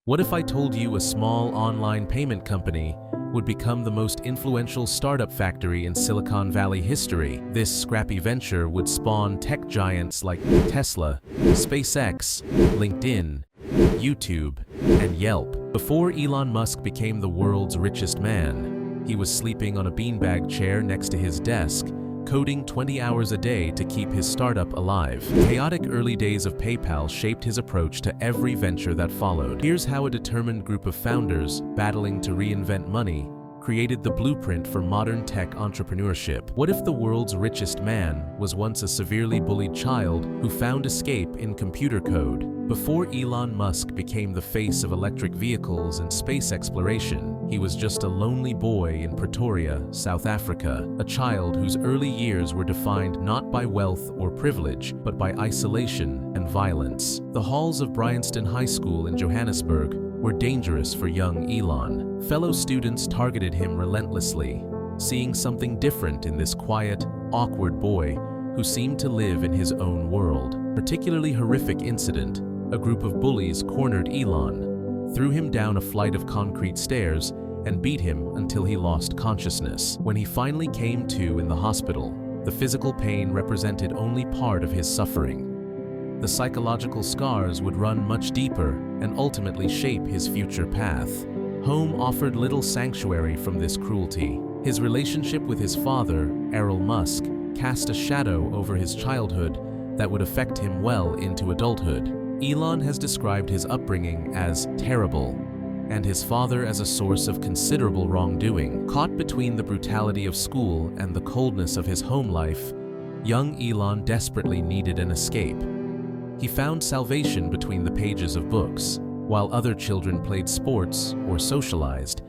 What if I told you a small online payment company would become the most influential startup factory in Silicon Valley history? This scrappy venture would spawn tech giants like Tesla, SpaceX, LinkedIn, YouTube, and Yelp. Before Elon Musk became the world's richest man, he was sleeping on a beanbag chair next to his desk, coding 20 hours a day to keep his startup alive. The chaotic early days of PayPal shaped his approach to every venture that followed. Here's how a determined group of founders, battling to reinvent money, created the blueprint for modern tech entrepreneurship. What if the world's richest man was once a severely bullied child who found escape in computer code? Before Elon Musk became the face of electric vehicles and space exploration, he was just a lonely boy in Pretoria, South Africa, a child whose early years were defined not by wealth or privilege, but by isolation and violence. The halls of Bryanston High School in Johannesburg were dangerous for young Elon. Fellow students targeted him relentlessly, seeing something different in this quiet, awkward boy who seemed to live in his own world. A particularly horrific incident: a group of bullies cornered Elon, threw him down a flight of concrete stairs, and beat him until he lost consciousness. When he finally came to in the hospital, the physical pain represented only part of his suffering. The psychological scars would run much deeper and ultimately shape his future path. Home offered little sanctuary from this cruelty. His relationship with his father, Elon Musk, cast a shadow over his childhood that would affect him well into adulthood. Elon has described his upbringing as terrible, and his father as a source of considerable wrongdoing. Caught between the brutality of school and the coldness of his home life, young Elon desperately needed an escape. He found salvation between the pages of books. While other children played sports or socialized,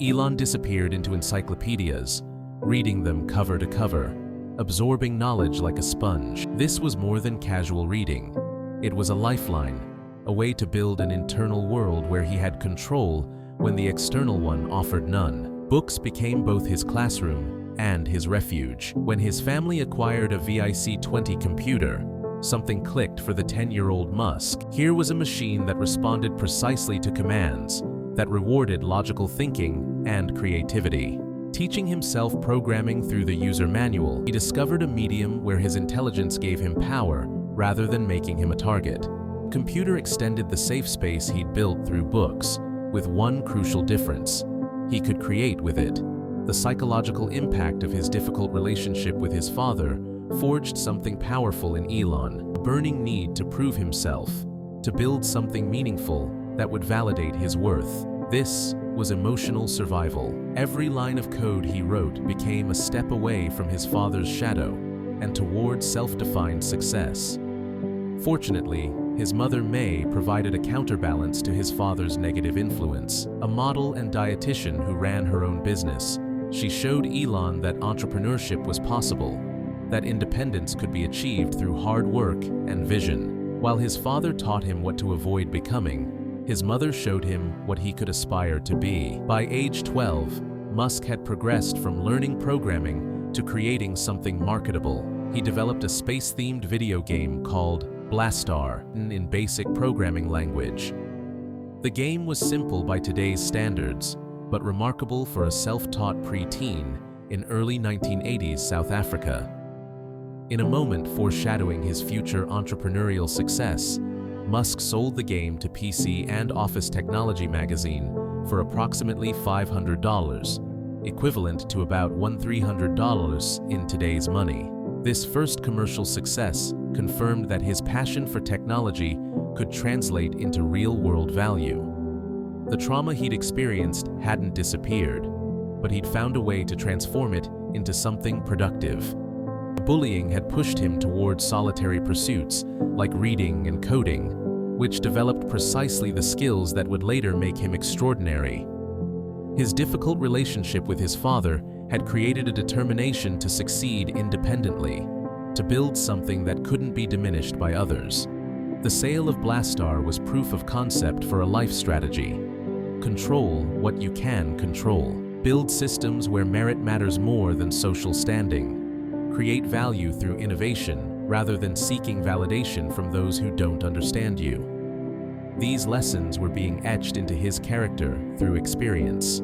Elon disappeared into encyclopedias, reading them cover to cover, absorbing knowledge like a sponge. This was more than casual reading. It was a lifeline, a way to build an internal world where he had control when the external one offered none. Books became both his classroom and his refuge. When his family acquired a VIC-20 computer, something clicked for the 10-year-old Musk. Here was a machine that responded precisely to commands, that rewarded logical thinking and creativity. Teaching himself programming through the user manual, he discovered a medium where his intelligence gave him power rather than making him a target. Computer extended the safe space he'd built through books, with one crucial difference: he could create with it. The psychological impact of his difficult relationship with his father forged something powerful in Elon, a burning need to prove himself, to build something meaningful that would validate his worth. This was emotional survival. Every line of code he wrote became a step away from his father's shadow and toward self-defined success. Fortunately, his mother May provided a counterbalance to his father's negative influence. A model and dietitian who ran her own business, she showed Elon that entrepreneurship was possible, that independence could be achieved through hard work and vision. While his father taught him what to avoid becoming, his mother showed him what he could aspire to be. By age 12, Musk had progressed from learning programming to creating something marketable. He developed a space-themed video game called Blastar in basic programming language. The game was simple by today's standards, but remarkable for a self-taught preteen in early 1980s South Africa. In a moment foreshadowing his future entrepreneurial success, Musk sold the game to PC and Office Technology magazine for approximately $500, equivalent to about $1,300 in today's money. This first commercial success confirmed that his passion for technology could translate into real-world value. The trauma he'd experienced hadn't disappeared, but he'd found a way to transform it into something productive. Bullying had pushed him toward solitary pursuits like reading and coding, which developed precisely the skills that would later make him extraordinary. His difficult relationship with his father had created a determination to succeed independently, to build something that couldn't be diminished by others. The sale of Blastar was proof of concept for a life strategy. Control what you can control. Build systems where merit matters more than social standing. Create value through innovation rather than seeking validation from those who don't understand you. These lessons were being etched into his character through experience.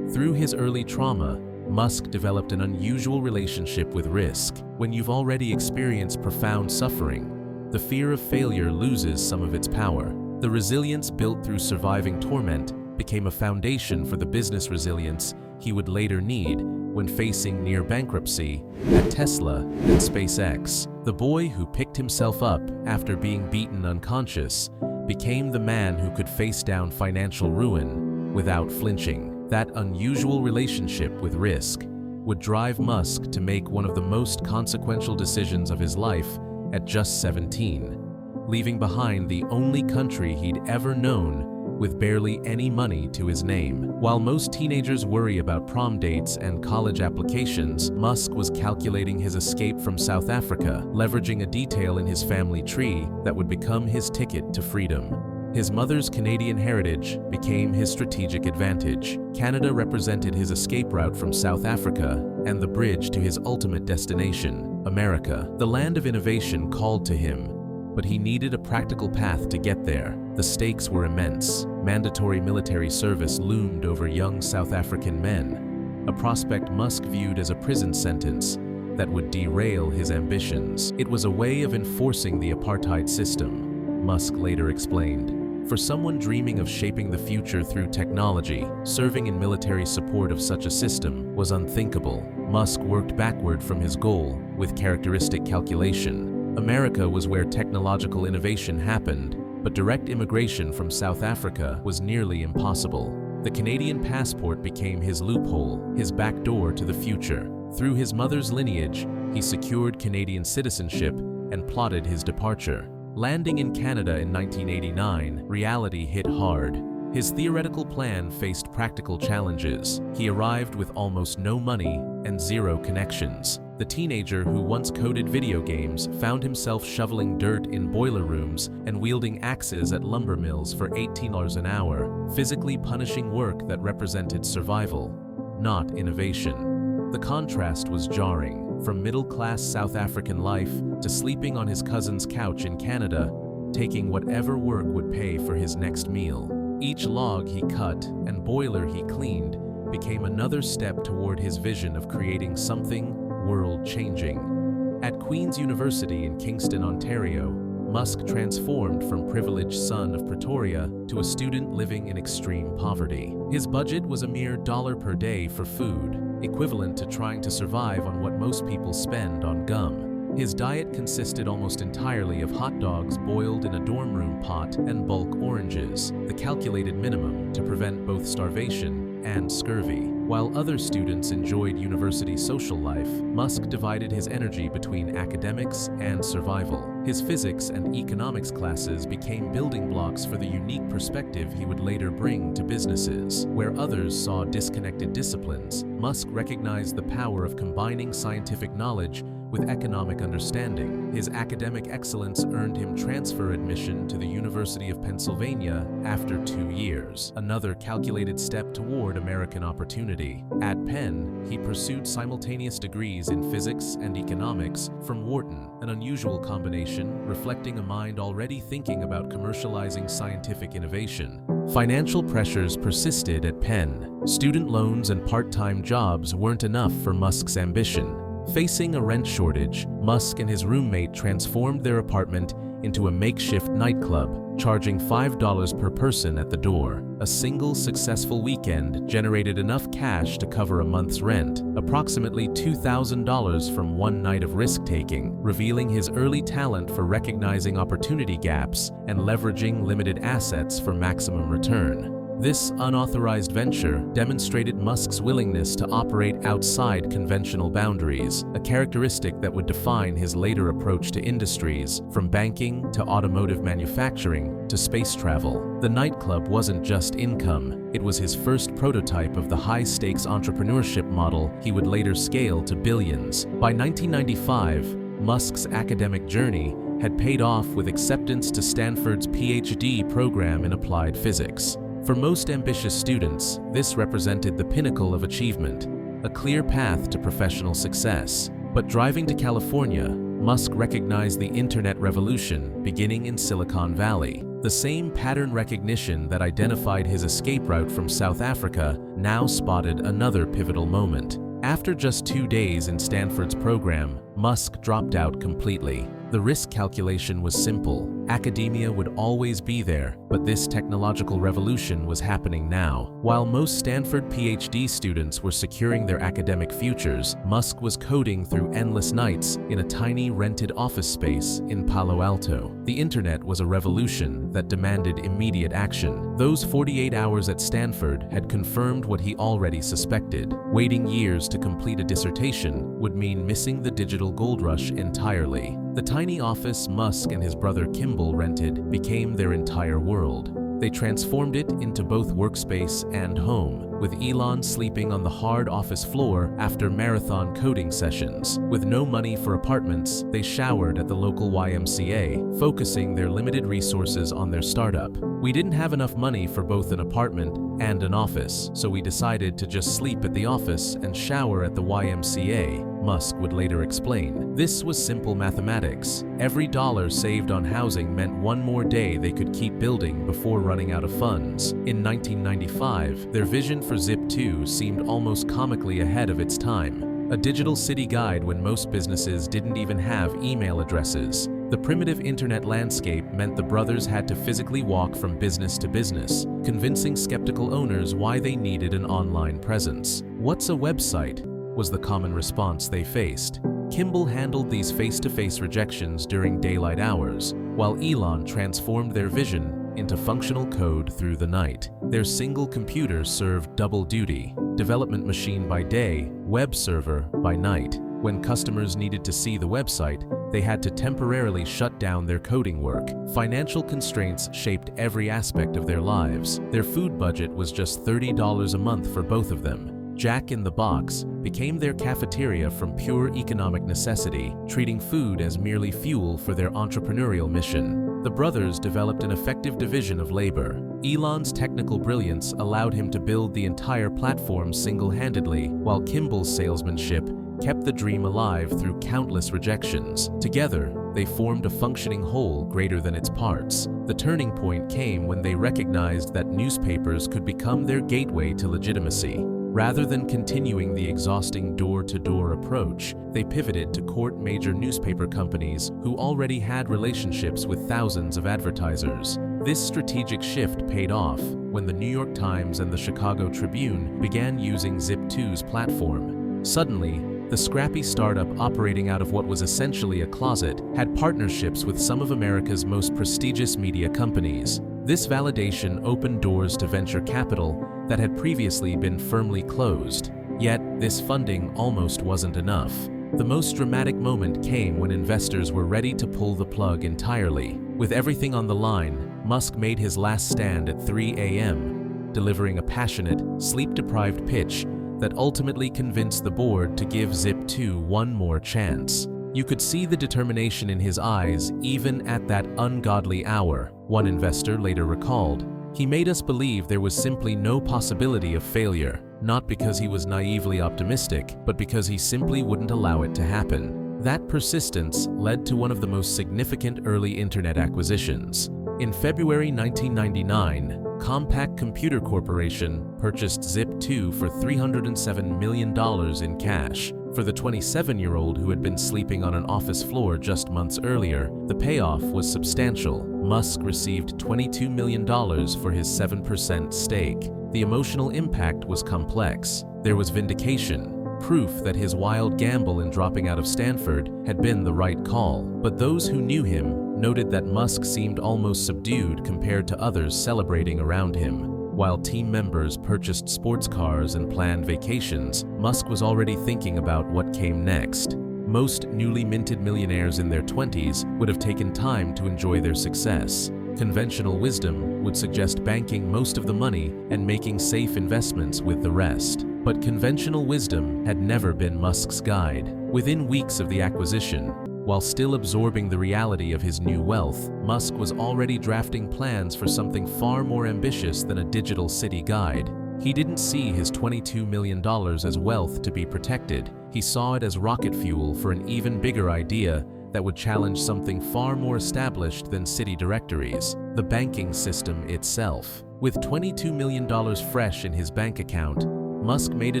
Through his early trauma, Musk developed an unusual relationship with risk. When you've already experienced profound suffering, the fear of failure loses some of its power. The resilience built through surviving torment became a foundation for the business resilience he would later need when facing near bankruptcy at Tesla and SpaceX. The boy who picked himself up after being beaten unconscious became the man who could face down financial ruin without flinching. That unusual relationship with risk would drive Musk to make one of the most consequential decisions of his life at just 17, leaving behind the only country he'd ever known with barely any money to his name. While most teenagers worry about prom dates and college applications, Musk was calculating his escape from South Africa, leveraging a detail in his family tree that would become his ticket to freedom. His mother's Canadian heritage became his strategic advantage. Canada represented his escape route from South Africa and the bridge to his ultimate destination, America. The land of innovation called to him, but he needed a practical path to get there. The stakes were immense. Mandatory military service loomed over young South African men, a prospect Musk viewed as a prison sentence that would derail his ambitions. It was a way of enforcing the apartheid system, Musk later explained. For someone dreaming of shaping the future through technology, serving in military support of such a system was unthinkable. Musk worked backward from his goal with characteristic calculation. America was where technological innovation happened, but direct immigration from South Africa was nearly impossible. The Canadian passport became his loophole, his back door to the future. Through his mother's lineage, he secured Canadian citizenship and plotted his departure. Landing in Canada in 1989, reality hit hard. His theoretical plan faced practical challenges. He arrived with almost no money and zero connections. The teenager who once coded video games found himself shoveling dirt in boiler rooms and wielding axes at lumber mills for $18 an hour, physically punishing work that represented survival, not innovation. The contrast was jarring. From middle-class South African life to sleeping on his cousin's couch in Canada, taking whatever work would pay for his next meal. Each log he cut and boiler he cleaned became another step toward his vision of creating something world-changing. At Queen's University in Kingston, Ontario, Musk transformed from privileged son of Pretoria to a student living in extreme poverty. His budget was a mere $1 per day for food, equivalent to trying to survive on what most people spend on gum. His diet consisted almost entirely of hot dogs boiled in a dorm room pot and bulk oranges, the calculated minimum to prevent both starvation and scurvy. While other students enjoyed university social life, Musk divided his energy between academics and survival. His physics and economics classes became building blocks for the unique perspective he would later bring to businesses. Where others saw disconnected disciplines, Musk recognized the power of combining scientific knowledge with economic understanding. His academic excellence earned him transfer admission to the University of Pennsylvania after 2 years, another calculated step toward American opportunity. At Penn, he pursued simultaneous degrees in physics and economics from Wharton, an unusual combination reflecting a mind already thinking about commercializing scientific innovation. Financial pressures persisted at Penn. Student loans and part-time jobs weren't enough for Musk's ambition. Facing a rent shortage, Musk and his roommate transformed their apartment into a makeshift nightclub, charging $5 per person at the door. A single successful weekend generated enough cash to cover a month's rent, approximately $2,000 from one night of risk-taking, revealing his early talent for recognizing opportunity gaps and leveraging limited assets for maximum return. This unauthorized venture demonstrated Musk's willingness to operate outside conventional boundaries, a characteristic that would define his later approach to industries, from banking to automotive manufacturing to space travel. The nightclub wasn't just income, it was his first prototype of the high-stakes entrepreneurship model he would later scale to billions. By 1995, Musk's academic journey had paid off with acceptance to Stanford's PhD program in applied physics. For most ambitious students, this represented the pinnacle of achievement, a clear path to professional success. But driving to California, Musk recognized the internet revolution beginning in Silicon Valley. The The same pattern recognition that identified his escape route from South Africa now spotted another pivotal moment. After just 2 days in Stanford's program, Musk dropped out completely. The risk calculation was simple. Academia would always be there, but this technological revolution was happening now. While most Stanford PhD students were securing their academic futures, Musk was coding through endless nights in a tiny rented office space in Palo Alto. The internet was a revolution that demanded immediate action. Those 48 hours at Stanford had confirmed what he already suspected. Waiting years to complete a dissertation would mean missing the digital gold rush entirely. The tiny office Musk and his brother Kimball rented became their entire world. They transformed it into both workspace and home, with Elon sleeping on the hard office floor after marathon coding sessions. With no money for apartments, they showered at the local YMCA, focusing their limited resources on their startup. "We didn't have enough money for both an apartment and an office, so we decided to just sleep at the office and shower at the YMCA," Musk would later explain. This was simple mathematics. Every dollar saved on housing meant one more day they could keep building before running out of funds. In 1995, their vision for Zip2 seemed almost comically ahead of its time. A digital city guide when most businesses didn't even have email addresses. The primitive internet landscape meant the brothers had to physically walk from business to business, convincing skeptical owners why they needed an online presence. "What's a website?" was the common response they faced. Kimball handled these face-to-face rejections during daylight hours, while Elon transformed their vision into functional code through the night. Their single computer served double duty: development machine by day, web server by night. When customers needed to see the website, they had to temporarily shut down their coding work. Financial constraints shaped every aspect of their lives. Their food budget was just $30 a month for both of them. Jack in the Box became their cafeteria from pure economic necessity, treating food as merely fuel for their entrepreneurial mission. The brothers developed an effective division of labor. Elon's technical brilliance allowed him to build the entire platform single-handedly, while Kimball's salesmanship kept the dream alive through countless rejections. Together, they formed a functioning whole greater than its parts. The turning point came when they recognized that newspapers could become their gateway to legitimacy. Rather than continuing the exhausting door-to-door approach, they pivoted to court major newspaper companies who already had relationships with thousands of advertisers. This strategic shift paid off when the New York Times and the Chicago Tribune began using Zip2's platform. Suddenly, the scrappy startup operating out of what was essentially a closet had partnerships with some of America's most prestigious media companies. This validation opened doors to venture capital that had previously been firmly closed. Yet, this funding almost wasn't enough. The most dramatic moment came when investors were ready to pull the plug entirely. With everything on the line, Musk made his last stand at 3 a.m., delivering a passionate, sleep-deprived pitch that ultimately convinced the board to give Zip2 one more chance. You could see the determination in his eyes even at that ungodly hour, one investor later recalled. "He made us believe there was simply no possibility of failure, not because he was naively optimistic, but because he simply wouldn't allow it to happen." That persistence led to one of the most significant early internet acquisitions. In February 1999, Compaq Computer Corporation purchased Zip2 for $307 million in cash. For the 27-year-old who had been sleeping on an office floor just months earlier, the payoff was substantial. Musk received $22 million for his 7% stake. The emotional impact was complex. There was vindication, proof that his wild gamble in dropping out of Stanford had been the right call. But those who knew him noted that Musk seemed almost subdued compared to others celebrating around him. While team members purchased sports cars and planned vacations, Musk was already thinking about what came next. Most newly minted millionaires in their 20s would have taken time to enjoy their success. Conventional wisdom would suggest banking most of the money and making safe investments with the rest. But conventional wisdom had never been Musk's guide. Within weeks of the acquisition, while still absorbing the reality of his new wealth, Musk was already drafting plans for something far more ambitious than a digital city guide. He didn't see his $22 million as wealth to be protected. He saw it as rocket fuel for an even bigger idea that would challenge something far more established than city directories: the banking system itself. With $22 million fresh in his bank account, Musk made a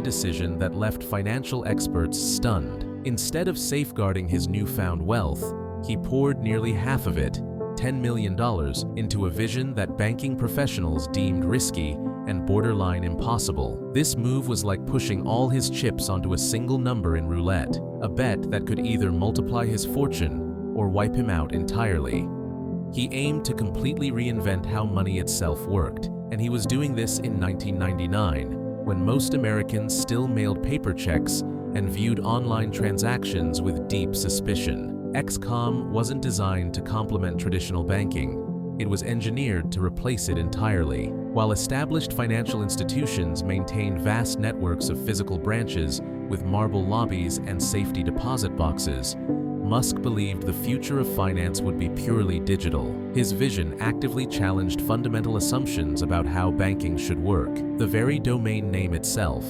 decision that left financial experts stunned. Instead of safeguarding his newfound wealth, he poured nearly half of it, $10 million, into a vision that banking professionals deemed risky and borderline impossible. This move was like pushing all his chips onto a single number in roulette, a bet that could either multiply his fortune or wipe him out entirely. He aimed to completely reinvent how money itself worked, and he was doing this in 1999, when most Americans still mailed paper checks and viewed online transactions with deep suspicion. XCOM wasn't designed to complement traditional banking. It was engineered to replace it entirely. While established financial institutions maintained vast networks of physical branches with marble lobbies and safety deposit boxes, Musk believed the future of finance would be purely digital. His vision actively challenged fundamental assumptions about how banking should work. The very domain name itself,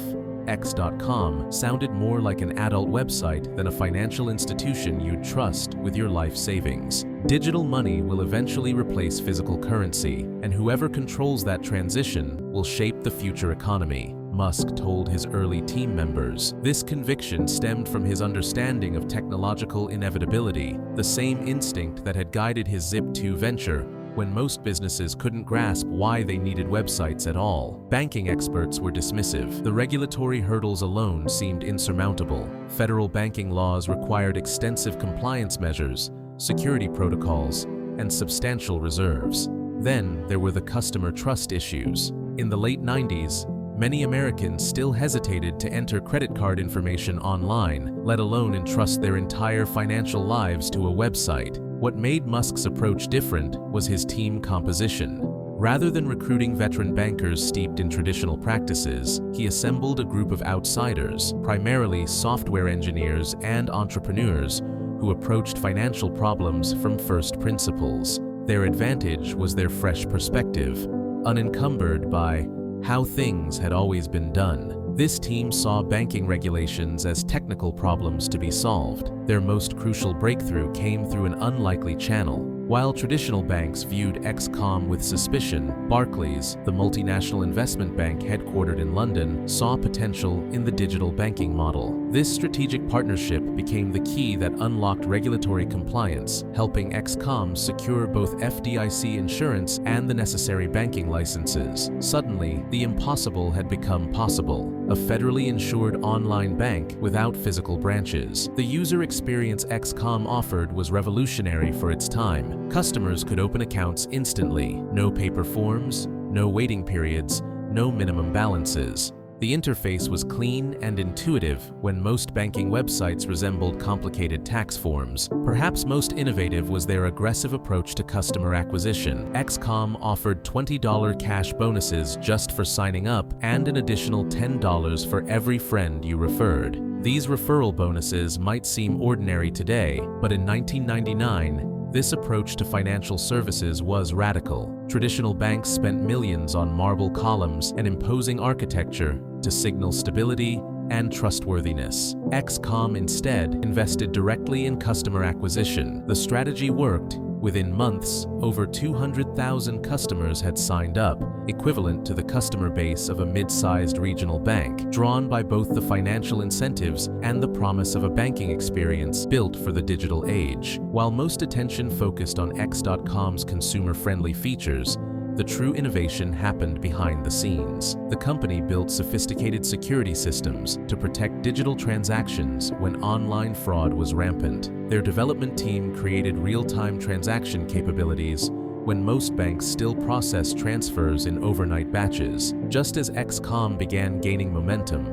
X.com, sounded more like an adult website than a financial institution you'd trust with your life savings. Digital money will eventually replace physical currency, and whoever controls that transition will shape the future economy, Musk told his early team members. This conviction stemmed from his understanding of technological inevitability, the same instinct that had guided his Zip2 venture when most businesses couldn't grasp why they needed websites at all. Banking experts were dismissive. The regulatory hurdles alone seemed insurmountable. Federal banking laws required extensive compliance measures, security protocols, and substantial reserves. Then there were the customer trust issues. In the late 90s, many Americans still hesitated to enter credit card information online, let alone entrust their entire financial lives to a website. What made Musk's approach different was his team composition. Rather than recruiting veteran bankers steeped in traditional practices, he assembled a group of outsiders, primarily software engineers and entrepreneurs, who approached financial problems from first principles. Their advantage was their fresh perspective, unencumbered by how things had always been done. This team saw banking regulations as technical problems to be solved. Their most crucial breakthrough came through an unlikely channel. While traditional banks viewed XCOM with suspicion, Barclays, the multinational investment bank headquartered in London, saw potential in the digital banking model. This strategic partnership became the key that unlocked regulatory compliance, helping XCOM secure both FDIC insurance and the necessary banking licenses. Suddenly, the impossible had become possible: a federally insured online bank without physical branches. The user experience XCOM offered was revolutionary for its time. Customers could open accounts instantly. No paper forms, no waiting periods, no minimum balances. The interface was clean and intuitive when most banking websites resembled complicated tax forms. Perhaps most innovative was their aggressive approach to customer acquisition. XCOM offered $20 cash bonuses just for signing up and an additional $10 for every friend you referred. These referral bonuses might seem ordinary today, but in 1999, this approach to financial services was radical. Traditional banks spent millions on marble columns and imposing architecture to signal stability and trustworthiness. XCOM instead invested directly in customer acquisition. The strategy worked. Within months, over 200,000 customers had signed up, equivalent to the customer base of a mid-sized regional bank, drawn by both the financial incentives and the promise of a banking experience built for the digital age. While most attention focused on X.com's consumer-friendly features, the true innovation happened behind the scenes. The company built sophisticated security systems to protect digital transactions when online fraud was rampant. Their development team created real-time transaction capabilities when most banks still process transfers in overnight batches. Just as XCOM began gaining momentum,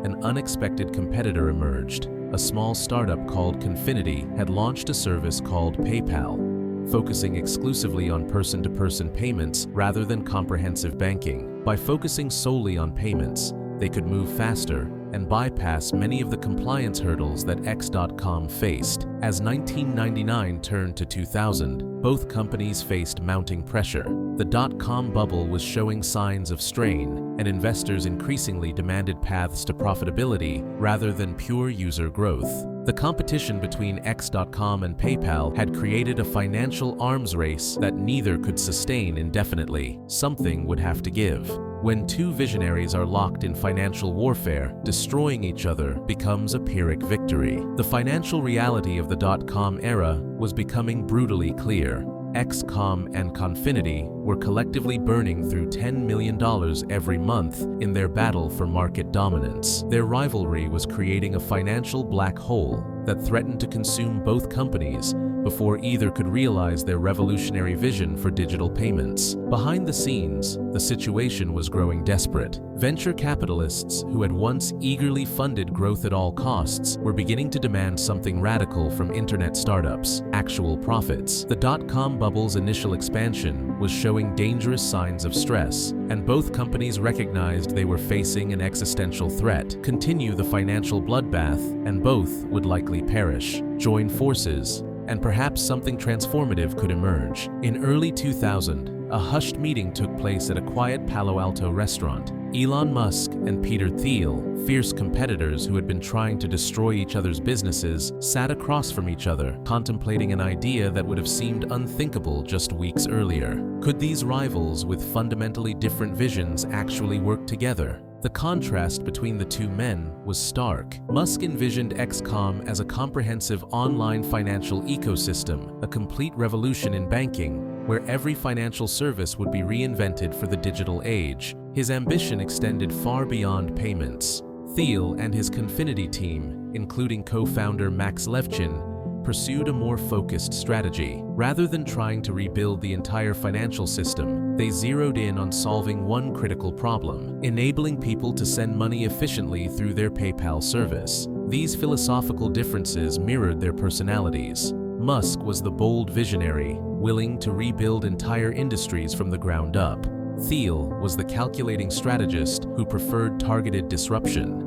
an unexpected competitor emerged. A small startup called Confinity had launched a service called PayPal, focusing exclusively on person-to-person payments rather than comprehensive banking. By focusing solely on payments, they could move faster and bypass many of the compliance hurdles that X.com faced. As 1999 turned to 2000, both companies faced mounting pressure. The dot-com bubble was showing signs of strain, and investors increasingly demanded paths to profitability rather than pure user growth. The competition between X.com and PayPal had created a financial arms race that neither could sustain indefinitely. Something would have to give. When two visionaries are locked in financial warfare, destroying each other becomes a Pyrrhic victory. The financial reality of the dot-com era was becoming brutally clear. X.com and Confinity were collectively burning through $10 million every month in their battle for market dominance. Their rivalry was creating a financial black hole that threatened to consume both companies before either could realize their revolutionary vision for digital payments. Behind the scenes, the situation was growing desperate. Venture capitalists who had once eagerly funded growth at all costs were beginning to demand something radical from internet startups: actual profits. The dot-com bubble's initial expansion was showing dangerous signs of stress, and both companies recognized they were facing an existential threat. Continue the financial bloodbath, and both would likely perish. Join forces, and perhaps something transformative could emerge. In early 2000, a hushed meeting took place at a quiet Palo Alto restaurant. Elon Musk and Peter Thiel, fierce competitors who had been trying to destroy each other's businesses, sat across from each other, contemplating an idea that would have seemed unthinkable just weeks earlier. Could these rivals with fundamentally different visions actually work together? The contrast between the two men was stark. Musk envisioned X.com as a comprehensive online financial ecosystem, a complete revolution in banking, where every financial service would be reinvented for the digital age. His ambition extended far beyond payments. Thiel and his Confinity team, including co-founder Max Levchin, pursued a more focused strategy. Rather than trying to rebuild the entire financial system, they zeroed in on solving one critical problem: enabling people to send money efficiently through their PayPal service. These philosophical differences mirrored their personalities. Musk was the bold visionary, willing to rebuild entire industries from the ground up. Thiel was the calculating strategist who preferred targeted disruption.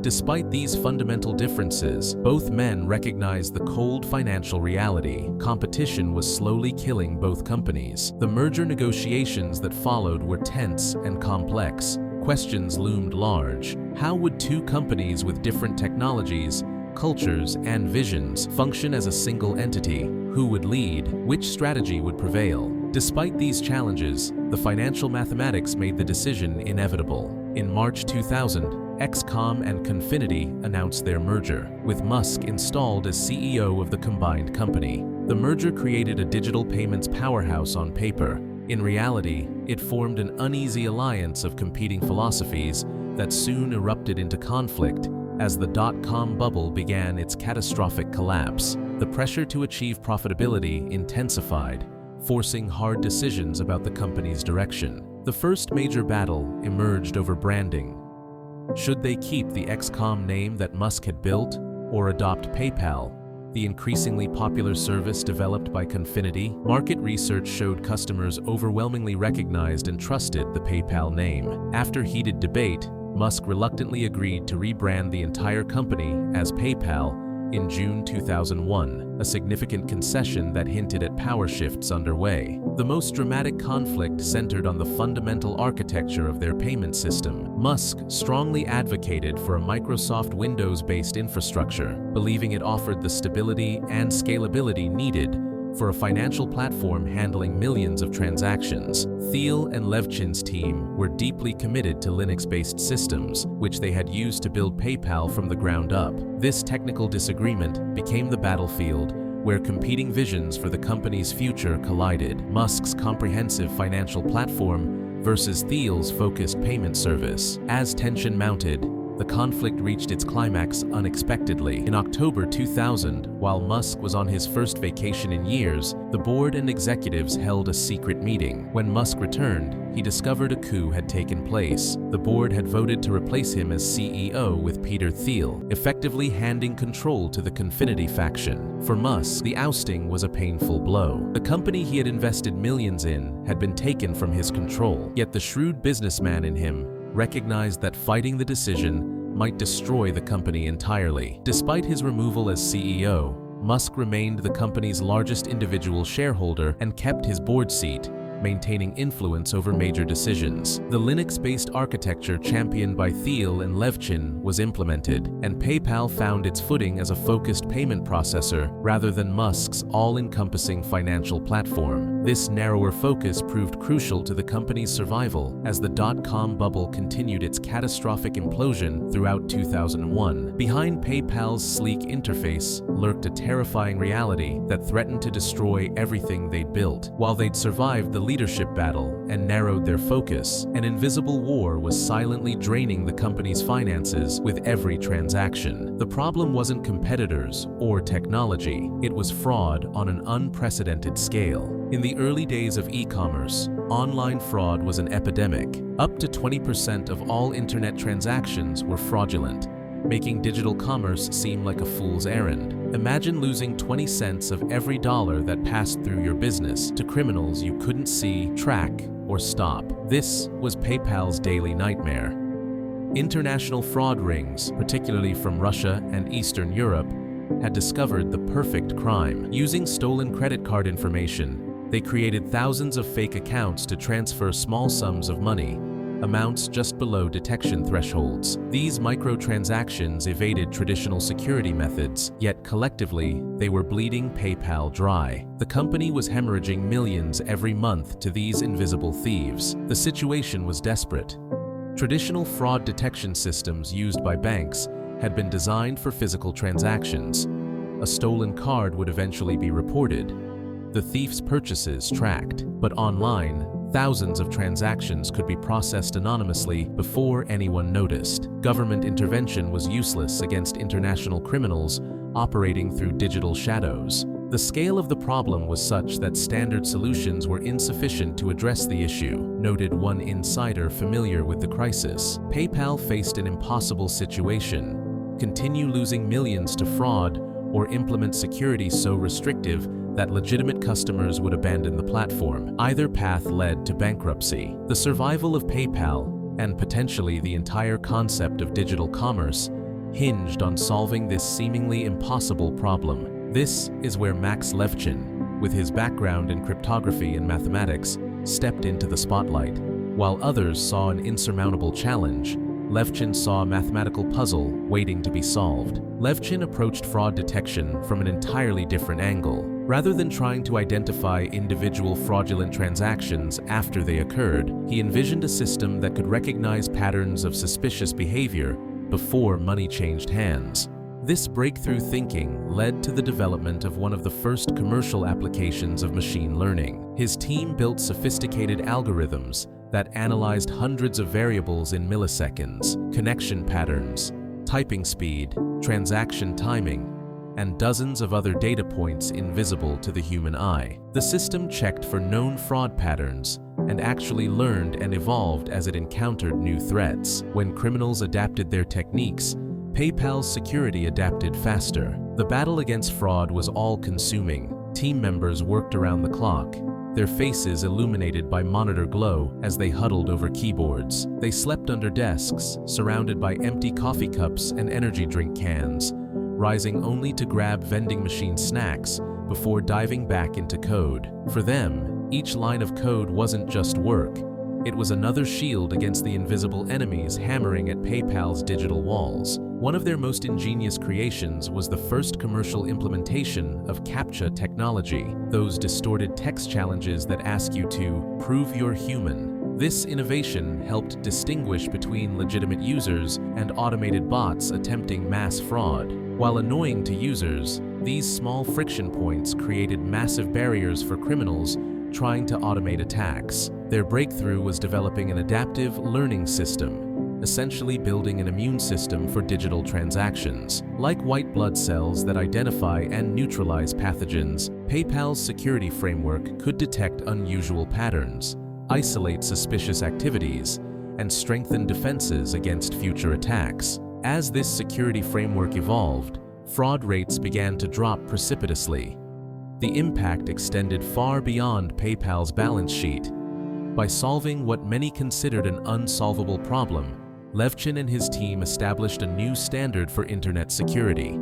Despite these fundamental differences, both men recognized the cold financial reality. Competition was slowly killing both companies. The merger negotiations that followed were tense and complex. Questions loomed large. How would two companies with different technologies, cultures, and visions function as a single entity? Who would lead? Which strategy would prevail? Despite these challenges, the financial mathematics made the decision inevitable. In March 2000, X.com and Confinity announced their merger, with Musk installed as CEO of the combined company. The merger created a digital payments powerhouse on paper. In reality, it formed an uneasy alliance of competing philosophies that soon erupted into conflict as the dot-com bubble began its catastrophic collapse. The pressure to achieve profitability intensified, forcing hard decisions about the company's direction. The first major battle emerged over branding. Should they keep the X.com name that Musk had built, or adopt PayPal, the increasingly popular service developed by Confinity? Market research showed customers overwhelmingly recognized and trusted the PayPal name. After heated debate, Musk reluctantly agreed to rebrand the entire company as PayPal in June 2001, a significant concession that hinted at power shifts underway. The most dramatic conflict centered on the fundamental architecture of their payment system. Musk strongly advocated for a Microsoft Windows-based infrastructure, believing it offered the stability and scalability needed for a financial platform handling millions of transactions. Thiel and Levchin's team were deeply committed to Linux-based systems, which they had used to build PayPal from the ground up. This technical disagreement became the battlefield where competing visions for the company's future collided. Musk's comprehensive financial platform versus Thiel's focused payment service. As tension mounted, the conflict reached its climax unexpectedly. In October 2000, while Musk was on his first vacation in years, the board and executives held a secret meeting. When Musk returned, he discovered a coup had taken place. The board had voted to replace him as CEO with Peter Thiel, effectively handing control to the Confinity faction. For Musk, the ousting was a painful blow. The company he had invested millions in had been taken from his control, yet the shrewd businessman in him recognized that fighting the decision might destroy the company entirely. Despite his removal as CEO, Musk remained the company's largest individual shareholder and kept his board seat, maintaining influence over major decisions. The Linux-based architecture championed by Thiel and Levchin was implemented, and PayPal found its footing as a focused payment processor rather than Musk's all-encompassing financial platform. This narrower focus proved crucial to the company's survival as the dot-com bubble continued its catastrophic implosion throughout 2001. Behind PayPal's sleek interface lurked a terrifying reality that threatened to destroy everything they'd built. While they'd survived the leadership battle and narrowed their focus, an invisible war was silently draining the company's finances with every transaction. The problem wasn't competitors or technology, it was fraud on an unprecedented scale. In the early days of e-commerce, online fraud was an epidemic. Up to 20% of all internet transactions were fraudulent, making digital commerce seem like a fool's errand. Imagine losing 20 cents of every dollar that passed through your business to criminals you couldn't see, track, or stop. This was PayPal's daily nightmare. International fraud rings, particularly from Russia and Eastern Europe, had discovered the perfect crime. Using stolen credit card information, they created thousands of fake accounts to transfer small sums of money, amounts just below detection thresholds. These microtransactions evaded traditional security methods, yet collectively, they were bleeding PayPal dry. The company was hemorrhaging millions every month to these invisible thieves. The situation was desperate. Traditional fraud detection systems used by banks had been designed for physical transactions. A stolen card would eventually be reported, the thief's purchases tracked, but online, thousands of transactions could be processed anonymously before anyone noticed. Government intervention was useless against international criminals operating through digital shadows. The scale of the problem was such that standard solutions were insufficient to address the issue, noted one insider familiar with the crisis. PayPal faced an impossible situation: continue losing millions to fraud or implement security so restrictive that legitimate customers would abandon the platform. Either path led to bankruptcy. The survival of PayPal, and potentially the entire concept of digital commerce, hinged on solving this seemingly impossible problem. This is where Max Levchin, with his background in cryptography and mathematics, stepped into the spotlight. While others saw an insurmountable challenge, Levchin saw a mathematical puzzle waiting to be solved. Levchin approached fraud detection from an entirely different angle. Rather than trying to identify individual fraudulent transactions after they occurred, he envisioned a system that could recognize patterns of suspicious behavior before money changed hands. This breakthrough thinking led to the development of one of the first commercial applications of machine learning. His team built sophisticated algorithms that analyzed hundreds of variables in milliseconds: connection patterns, typing speed, transaction timing, and dozens of other data points invisible to the human eye. The system checked for known fraud patterns and actually learned and evolved as it encountered new threats. When criminals adapted their techniques, PayPal's security adapted faster. The battle against fraud was all-consuming. Team members worked around the clock, their faces illuminated by monitor glow as they huddled over keyboards. They slept under desks, surrounded by empty coffee cups and energy drink cans, rising only to grab vending machine snacks before diving back into code. For them, each line of code wasn't just work. It was another shield against the invisible enemies hammering at PayPal's digital walls. One of their most ingenious creations was the first commercial implementation of CAPTCHA technology, those distorted text challenges that ask you to prove you're human. This innovation helped distinguish between legitimate users and automated bots attempting mass fraud. While annoying to users, these small friction points created massive barriers for criminals trying to automate attacks. Their breakthrough was developing an adaptive learning system, essentially building an immune system for digital transactions. Like white blood cells that identify and neutralize pathogens, PayPal's security framework could detect unusual patterns, isolate suspicious activities, and strengthen defenses against future attacks. As this security framework evolved, fraud rates began to drop precipitously. The impact extended far beyond PayPal's balance sheet. By solving what many considered an unsolvable problem, Levchin and his team established a new standard for internet security.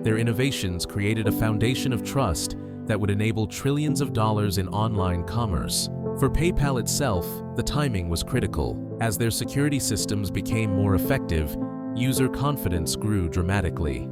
Their innovations created a foundation of trust that would enable trillions of dollars in online commerce. For PayPal itself, the timing was critical. As their security systems became more effective, user confidence grew dramatically.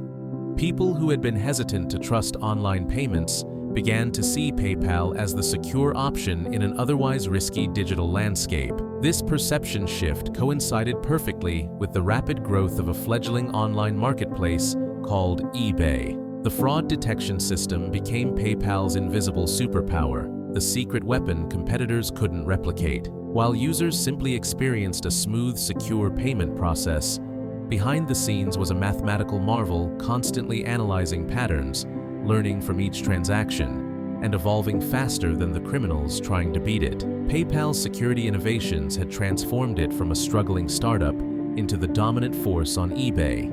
People who had been hesitant to trust online payments began to see PayPal as the secure option in an otherwise risky digital landscape. This perception shift coincided perfectly with the rapid growth of a fledgling online marketplace called eBay. The fraud detection system became PayPal's invisible superpower, the secret weapon competitors couldn't replicate. While users simply experienced a smooth, secure payment process, behind the scenes was a mathematical marvel constantly analyzing patterns, learning from each transaction, and evolving faster than the criminals trying to beat it. PayPal's security innovations had transformed it from a struggling startup into the dominant force on eBay.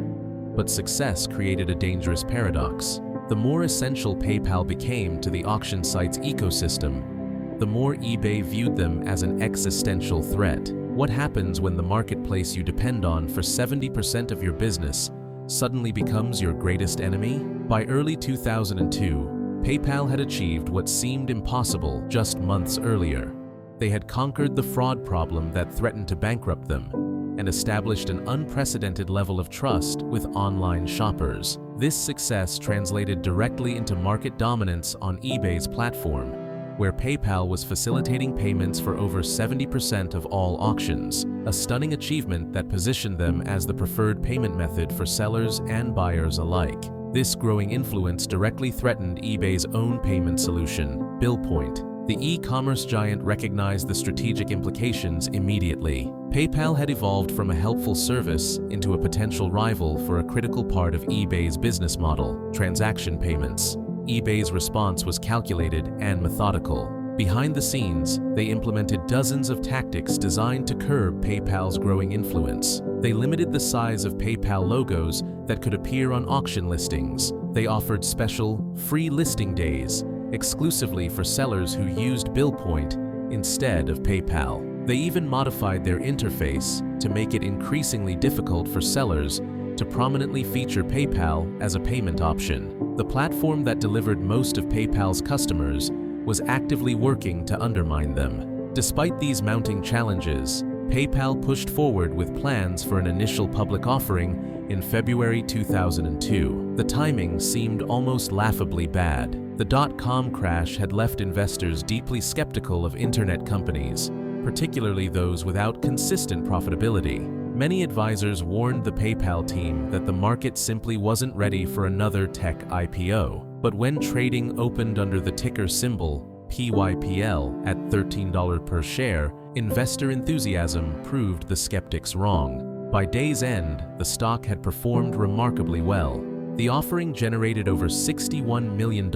But success created a dangerous paradox. The more essential PayPal became to the auction site's ecosystem, the more eBay viewed them as an existential threat. What happens when the marketplace you depend on for 70% of your business suddenly becomes your greatest enemy? By early 2002, PayPal had achieved what seemed impossible just months earlier. They had conquered the fraud problem that threatened to bankrupt them and established an unprecedented level of trust with online shoppers. This success translated directly into market dominance on eBay's platform, where PayPal was facilitating payments for over 70% of all auctions, a stunning achievement that positioned them as the preferred payment method for sellers and buyers alike. This growing influence directly threatened eBay's own payment solution, BillPoint. The e-commerce giant recognized the strategic implications immediately. PayPal had evolved from a helpful service into a potential rival for a critical part of eBay's business model, transaction payments. eBay's response was calculated and methodical. Behind the scenes, they implemented dozens of tactics designed to curb PayPal's growing influence. They limited the size of PayPal logos that could appear on auction listings. They offered special, free listing days, exclusively for sellers who used BillPoint instead of PayPal. They even modified their interface to make it increasingly difficult for sellers to prominently feature PayPal as a payment option. The platform that delivered most of PayPal's customers was actively working to undermine them. Despite these mounting challenges, PayPal pushed forward with plans for an initial public offering in February 2002. The timing seemed almost laughably bad. The dot-com crash had left investors deeply skeptical of internet companies, particularly those without consistent profitability. Many advisors warned the PayPal team that the market simply wasn't ready for another tech IPO. But when trading opened under the ticker symbol PYPL at $13 per share, investor enthusiasm proved the skeptics wrong. By day's end, the stock had performed remarkably well. The offering generated over $61 million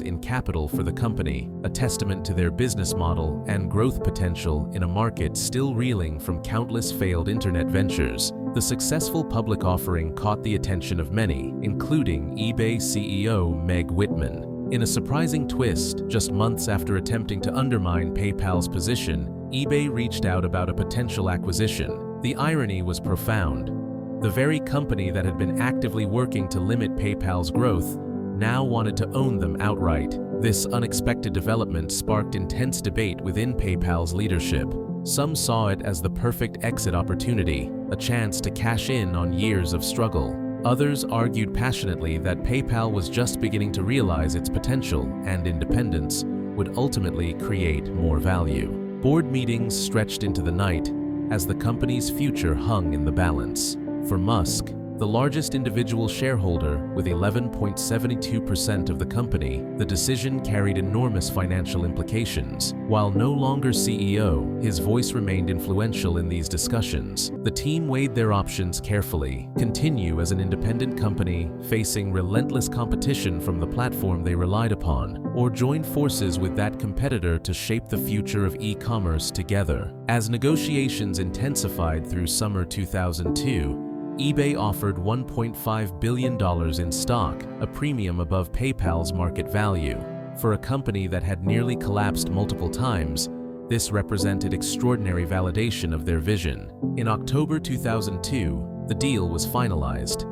in capital for the company, a testament to their business model and growth potential in a market still reeling from countless failed internet ventures. The successful public offering caught the attention of many, including eBay CEO Meg Whitman. In a surprising twist, just months after attempting to undermine PayPal's position, eBay reached out about a potential acquisition. The irony was profound. The very company that had been actively working to limit PayPal's growth now wanted to own them outright. This unexpected development sparked intense debate within PayPal's leadership. Some saw it as the perfect exit opportunity, a chance to cash in on years of struggle. Others argued passionately that PayPal was just beginning to realize its potential and independence would ultimately create more value. Board meetings stretched into the night as the company's future hung in the balance. For Musk, the largest individual shareholder with 11.72% of the company, the decision carried enormous financial implications. While no longer CEO, his voice remained influential in these discussions. The team weighed their options carefully: continue as an independent company facing relentless competition from the platform they relied upon, or join forces with that competitor to shape the future of e-commerce together. As negotiations intensified through summer 2002, eBay offered $1.5 billion in stock, a premium above PayPal's market value. For a company that had nearly collapsed multiple times, this represented extraordinary validation of their vision. In October 2002, the deal was finalized.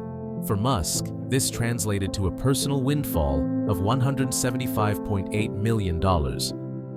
For Musk, this translated to a personal windfall of $175.8 million.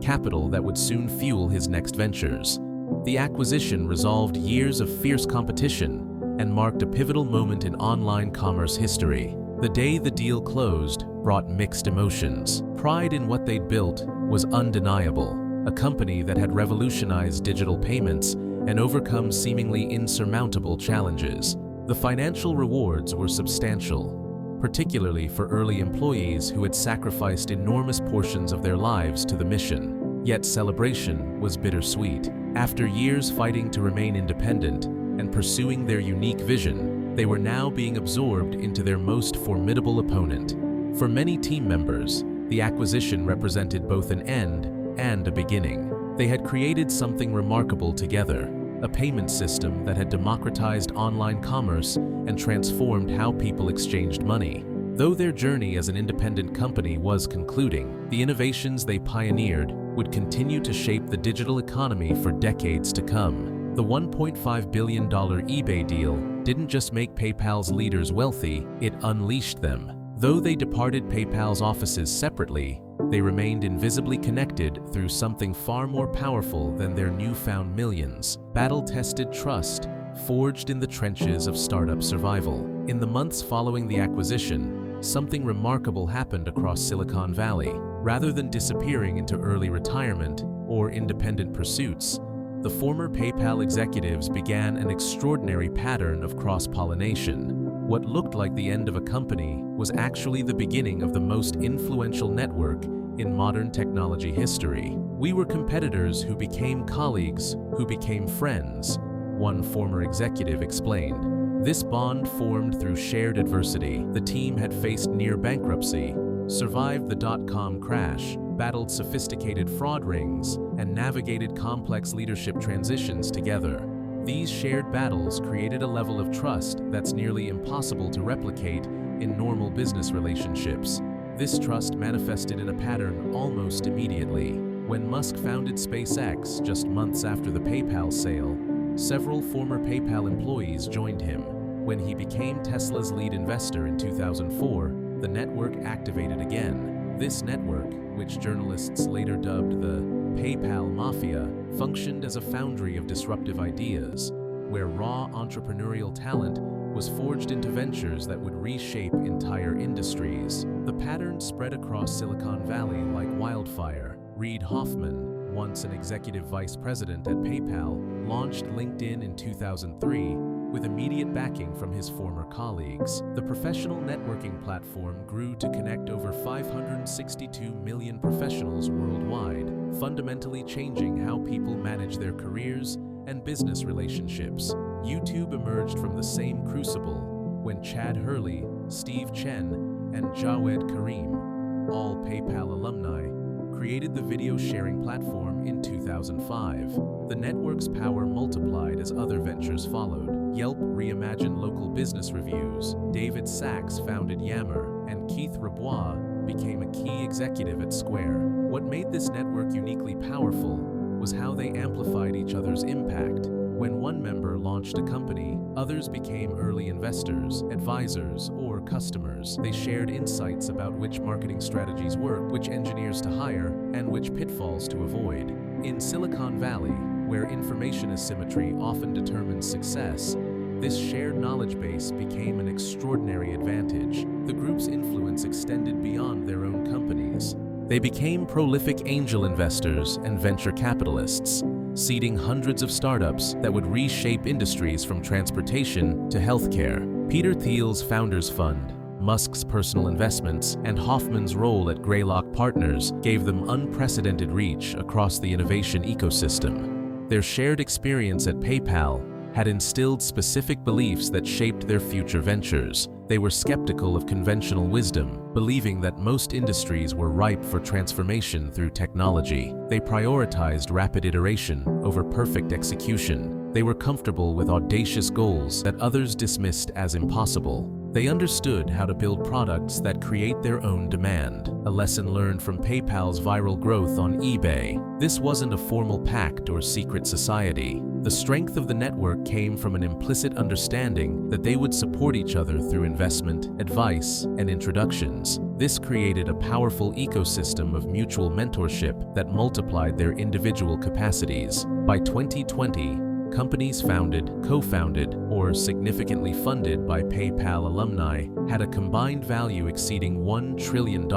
capital that would soon fuel his next ventures. The acquisition resolved years of fierce competition and marked a pivotal moment in online commerce history. The day the deal closed brought mixed emotions. Pride in what they'd built was undeniable, a company that had revolutionized digital payments and overcome seemingly insurmountable challenges. The financial rewards were substantial, particularly for early employees who had sacrificed enormous portions of their lives to the mission. Yet celebration was bittersweet. After years fighting to remain independent and pursuing their unique vision, they were now being absorbed into their most formidable opponent. For many team members, the acquisition represented both an end and a beginning. They had created something remarkable together, a payment system that had democratized online commerce and transformed how people exchanged money. Though their journey as an independent company was concluding, the innovations they pioneered would continue to shape the digital economy for decades to come. The $1.5 billion eBay deal didn't just make PayPal's leaders wealthy, it unleashed them. Though they departed PayPal's offices separately, they remained invisibly connected through something far more powerful than their newfound millions: battle-tested trust, forged in the trenches of startup survival. In the months following the acquisition, something remarkable happened across Silicon Valley. Rather than disappearing into early retirement or independent pursuits, the former PayPal executives began an extraordinary pattern of cross-pollination. What looked like the end of a company was actually the beginning of the most influential network in modern technology history. "We were competitors who became colleagues, who became friends," one former executive explained. This bond formed through shared adversity. The team had faced near bankruptcy, survived the dot-com crash, battled sophisticated fraud rings, and navigated complex leadership transitions together. These shared battles created a level of trust that's nearly impossible to replicate in normal business relationships. This trust manifested in a pattern almost immediately. When Musk founded SpaceX just months after the PayPal sale, several former PayPal employees joined him. When he became Tesla's lead investor in 2004, the network activated again. This network, which journalists later dubbed the PayPal Mafia, functioned as a foundry of disruptive ideas, where raw entrepreneurial talent was forged into ventures that would reshape entire industries. The pattern spread across Silicon Valley like wildfire. Reid Hoffman, once an executive vice president at PayPal, launched LinkedIn in 2003 with immediate backing from his former colleagues. The professional networking platform grew to connect over 562 million professionals worldwide, fundamentally changing how people manage their careers and business relationships. YouTube emerged from the same crucible when Chad Hurley, Steve Chen, and Jawed Karim, all PayPal alumni, created the video sharing platform in 2005. The network's power multiplied as other ventures followed. Yelp reimagined local business reviews, David Sachs founded Yammer, and Keith Rabois became a key executive at Square. What made this network uniquely powerful was how they amplified each other's impact. When one member launched a company, others became early investors, advisors, or customers. They shared insights about which marketing strategies work, which engineers to hire, and which pitfalls to avoid. In Silicon Valley, where information asymmetry often determines success, this shared knowledge base became an extraordinary advantage. The group's influence extended beyond their own companies. They became prolific angel investors and venture capitalists, seeding hundreds of startups that would reshape industries from transportation to healthcare. Peter Thiel's Founders Fund, Musk's personal investments, and Hoffman's role at Greylock Partners gave them unprecedented reach across the innovation ecosystem. Their shared experience at PayPal had instilled specific beliefs that shaped their future ventures. They were skeptical of conventional wisdom, believing that most industries were ripe for transformation through technology. They prioritized rapid iteration over perfect execution. They were comfortable with audacious goals that others dismissed as impossible. They understood how to build products that create their own demand, a lesson learned from PayPal's viral growth on eBay. This wasn't a formal pact or secret society. The strength of the network came from an implicit understanding that they would support each other through investment, advice, and introductions. This created a powerful ecosystem of mutual mentorship that multiplied their individual capacities. By 2020, companies founded, co-founded, or significantly funded by PayPal alumni had a combined value exceeding $1 trillion,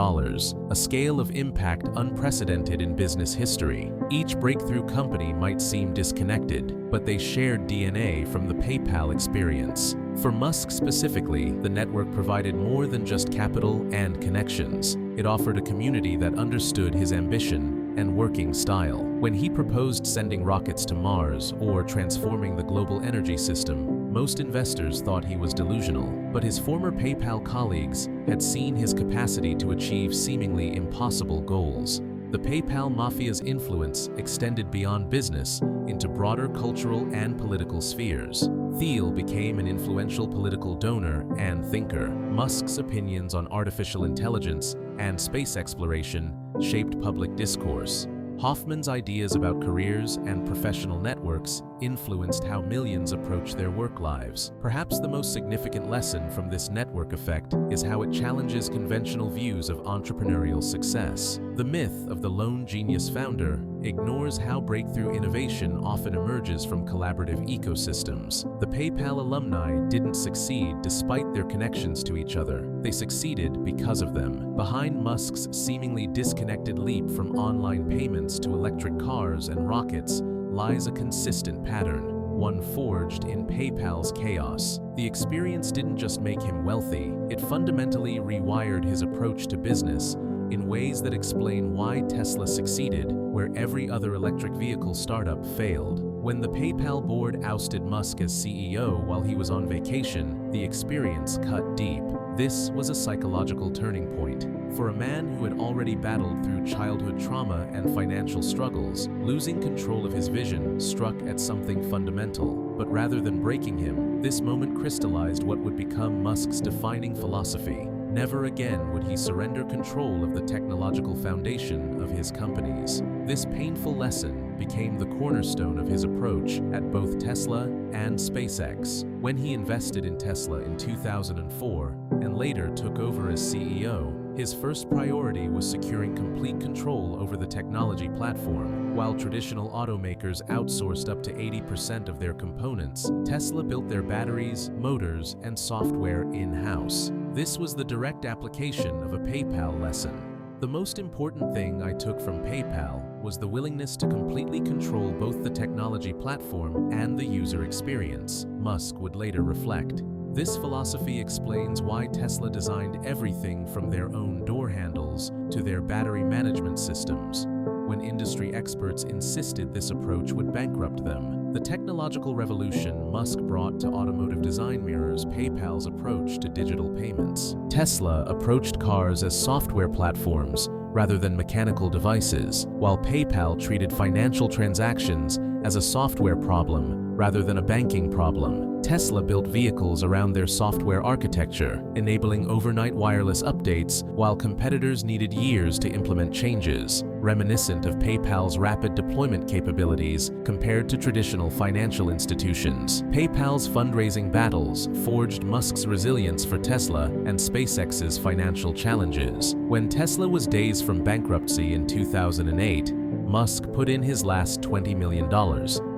a scale of impact unprecedented in business history. Each breakthrough company might seem disconnected, but they shared DNA from the PayPal experience. For Musk specifically, the network provided more than just capital and connections. It offered a community that understood his ambition and working style. When he proposed sending rockets to Mars or transforming the global energy system, most investors thought he was delusional. But his former PayPal colleagues had seen his capacity to achieve seemingly impossible goals. The PayPal mafia's influence extended beyond business into broader cultural and political spheres. Thiel became an influential political donor and thinker. Musk's opinions on artificial intelligence and space exploration shaped public discourse. Hoffman's ideas about careers and professional networks influenced how millions approach their work lives. Perhaps the most significant lesson from this network effect is how it challenges conventional views of entrepreneurial success. The myth of the lone genius founder ignores how breakthrough innovation often emerges from collaborative ecosystems. The PayPal alumni didn't succeed despite their connections to each other. They succeeded because of them. Behind Musk's seemingly disconnected leap from online payments to electric cars and rockets lies a consistent pattern, one forged in PayPal's chaos. The experience didn't just make him wealthy, it fundamentally rewired his approach to business in ways that explain why Tesla succeeded where every other electric vehicle startup failed. When the PayPal board ousted Musk as CEO while he was on vacation, the experience cut deep. This was a psychological turning point. For a man who had already battled through childhood trauma and financial struggles, losing control of his vision struck at something fundamental. But rather than breaking him, this moment crystallized what would become Musk's defining philosophy. Never again would he surrender control of the technological foundation of his companies. This painful lesson became the cornerstone of his approach at both Tesla and SpaceX. When he invested in Tesla in 2004 and later took over as CEO, his first priority was securing complete control over the technology platform. While traditional automakers outsourced up to 80% of their components, Tesla built their batteries, motors, and software in-house. This was the direct application of a PayPal lesson. The most important thing I took from PayPal was the willingness to completely control both the technology platform and the user experience, Musk would later reflect. This philosophy explains why Tesla designed everything from their own door handles to their battery management systems, when industry experts insisted this approach would bankrupt them. The technological revolution Musk brought to automotive design mirrors PayPal's approach to digital payments. Tesla approached cars as software platforms rather than mechanical devices, while PayPal treated financial transactions as a software problem rather than a banking problem. Tesla built vehicles around their software architecture, enabling overnight wireless updates while competitors needed years to implement changes, reminiscent of PayPal's rapid deployment capabilities compared to traditional financial institutions. PayPal's fundraising battles forged Musk's resilience for Tesla and SpaceX's financial challenges. When Tesla was days from bankruptcy in 2008, Musk put in his last $20 million,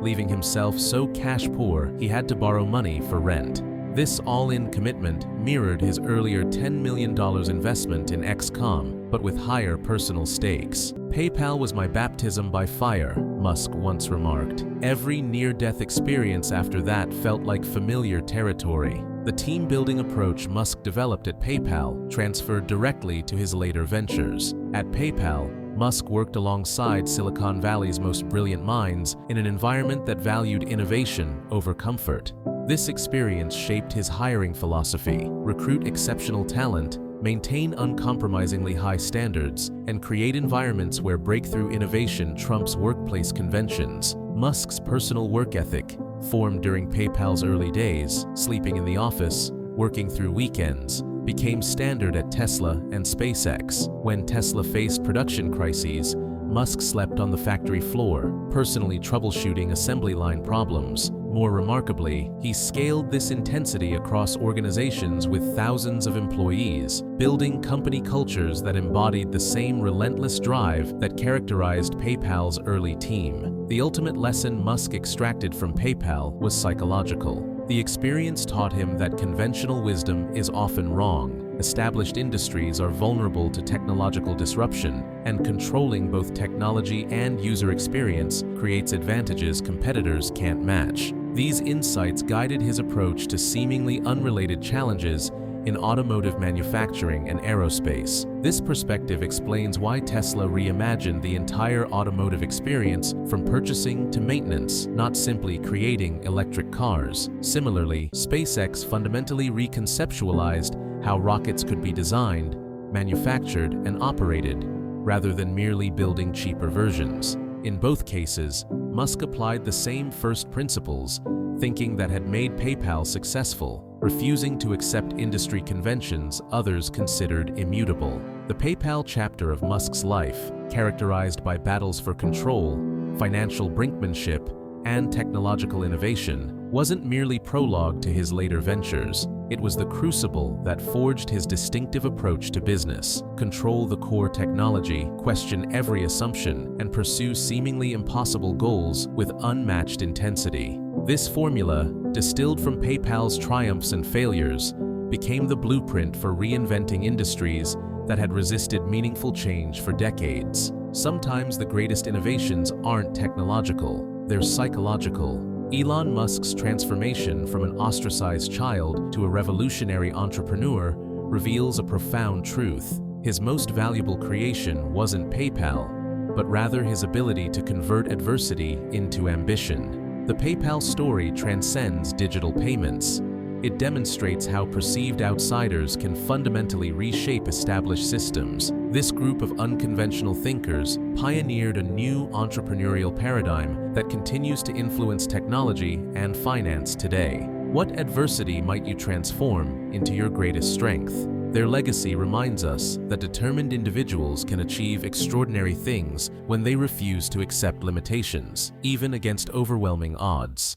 leaving himself so cash poor he had to borrow money for rent. This all-in commitment mirrored his earlier $10 million investment in XCOM, but with higher personal stakes. PayPal was my baptism by fire, Musk once remarked. Every near-death experience after that felt like familiar territory. The team-building approach Musk developed at PayPal transferred directly to his later ventures. At PayPal, Musk worked alongside Silicon Valley's most brilliant minds in an environment that valued innovation over comfort. This experience shaped his hiring philosophy: recruit exceptional talent, maintain uncompromisingly high standards, and create environments where breakthrough innovation trumps workplace conventions. Musk's personal work ethic, formed during PayPal's early days, sleeping in the office, working through weekends, became standard at Tesla and SpaceX. When Tesla faced production crises, Musk slept on the factory floor, personally troubleshooting assembly line problems. More remarkably, he scaled this intensity across organizations with thousands of employees, building company cultures that embodied the same relentless drive that characterized PayPal's early team. The ultimate lesson Musk extracted from PayPal was psychological. The experience taught him that conventional wisdom is often wrong. Established industries are vulnerable to technological disruption, and controlling both technology and user experience creates advantages competitors can't match. These insights guided his approach to seemingly unrelated challenges in automotive manufacturing and aerospace. This perspective explains why Tesla reimagined the entire automotive experience from purchasing to maintenance, not simply creating electric cars. Similarly, SpaceX fundamentally reconceptualized how rockets could be designed, manufactured, and operated, rather than merely building cheaper versions. In both cases, Musk applied the same first principles, thinking that had made PayPal successful, refusing to accept industry conventions others considered immutable. The PayPal chapter of Musk's life, characterized by battles for control, financial brinkmanship, and technological innovation, wasn't merely prologue to his later ventures. It was the crucible that forged his distinctive approach to business: control the core technology, question every assumption, and pursue seemingly impossible goals with unmatched intensity. This formula, distilled from PayPal's triumphs and failures, became the blueprint for reinventing industries that had resisted meaningful change for decades. Sometimes the greatest innovations aren't technological, they're psychological. Elon Musk's transformation from an ostracized child to a revolutionary entrepreneur reveals a profound truth. His most valuable creation wasn't PayPal, but rather his ability to convert adversity into ambition. The PayPal story transcends digital payments. It demonstrates how perceived outsiders can fundamentally reshape established systems. This group of unconventional thinkers pioneered a new entrepreneurial paradigm that continues to influence technology and finance today. What adversity might you transform into your greatest strength? Their legacy reminds us that determined individuals can achieve extraordinary things when they refuse to accept limitations, even against overwhelming odds.